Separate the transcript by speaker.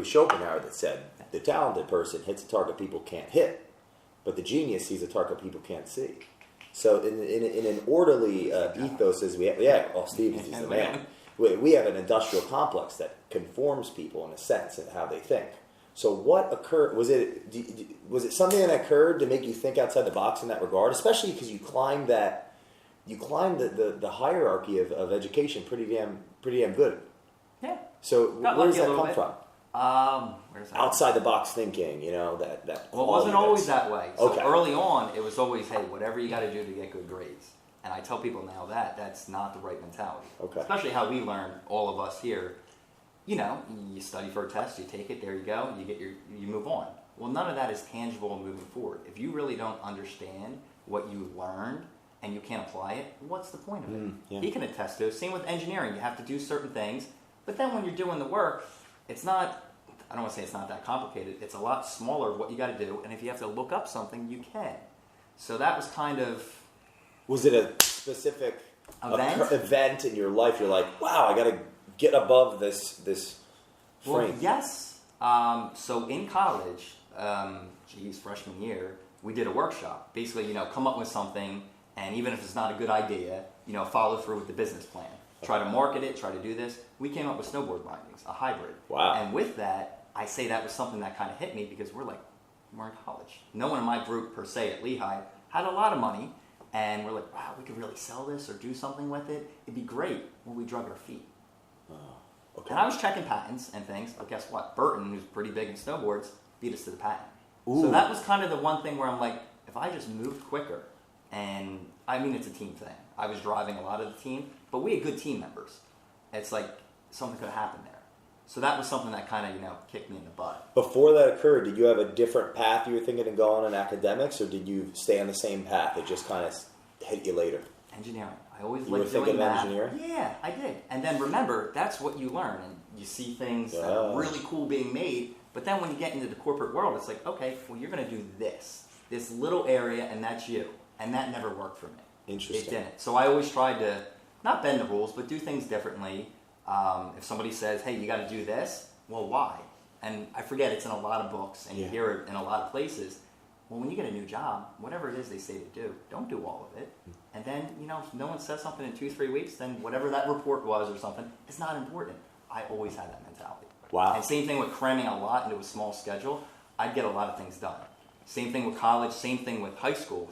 Speaker 1: Schopenhauer that said the talented person hits a target people can't hit, but the genius sees a target people can't see. So in an orderly ethos, as we have, Steve, he's the man. We have an industrial complex that conforms people in a sense in how they think. So what occurred? Was it something that occurred to make you think outside the box in that regard? Especially because you climbed the hierarchy of education pretty damn good.
Speaker 2: Yeah.
Speaker 1: So where does that come from?
Speaker 2: Where's that?
Speaker 1: Outside the box thinking, that.
Speaker 2: Well, it wasn't always that way. So
Speaker 1: okay.
Speaker 2: Early on, it was always, hey, whatever you got to do to get good grades. And I tell people now that's not the right mentality.
Speaker 1: Okay.
Speaker 2: Especially how we learn, all of us here. You study for a test, you take it, there you go, you move on. Well, none of that is tangible moving forward. If you really don't understand what you learned and you can't apply it, what's the point of it?
Speaker 1: Yeah.
Speaker 2: He can attest to it. Same with engineering. You have to do certain things, but then when you're doing the work, it's not, I don't want to say it's not that complicated. It's a lot smaller what you got to do, and if you have to look up something, you can. So that was kind of...
Speaker 1: Was it a specific
Speaker 2: event
Speaker 1: in your life? You're like, wow, I got to get above this frame.
Speaker 2: Well, yes. So in college, freshman year, we did a workshop. Basically, come up with something, and even if it's not a good idea, follow through with the business plan. Try to market it, try to do this. We came up with snowboard bindings, a hybrid.
Speaker 1: Wow.
Speaker 2: And with that, I say that was something that kind of hit me because we're in college. No one in my group, per se, at Lehigh, had a lot of money. And we're like, wow, we could really sell this or do something with it. It'd be great. Well, we drug our feet.
Speaker 1: Okay.
Speaker 2: And I was checking patents and things, but guess what? Burton, who's pretty big in snowboards, beat us to the patent.
Speaker 1: Ooh.
Speaker 2: So that was kind of the one thing where I'm like, if I just moved quicker, and I mean, it's a team thing. I was driving a lot of the team, but we had good team members. It's like something could have happened there. So that was something that kind of, kicked me in the butt.
Speaker 1: Before that occurred, did you have a different path you were thinking of going in academics, or did you stay on the same path? It just kind of hit you later?
Speaker 2: Engineering. I always
Speaker 1: you
Speaker 2: liked doing that.
Speaker 1: Engineering?
Speaker 2: Yeah, I did. And then remember, that's what you learn, and you see things that are really cool being made. But then when you get into the corporate world, it's like, okay, well, you're going to do this little area, and that's you. And that never worked for me.
Speaker 1: Interesting.
Speaker 2: It didn't. So I always tried to not bend the rules, but do things differently. If somebody says, hey, you got to do this, well, why? And I forget, it's in a lot of books, and you hear it in a lot of places. Well, when you get a new job, whatever it is they say to do, don't do all of it. And then, if no one says something in 2-3 weeks, then whatever that report was or something, it's not important. I always had that mentality.
Speaker 1: Wow.
Speaker 2: And same thing with cramming a lot into a small schedule. I'd get a lot of things done. Same thing with college, same thing with high school.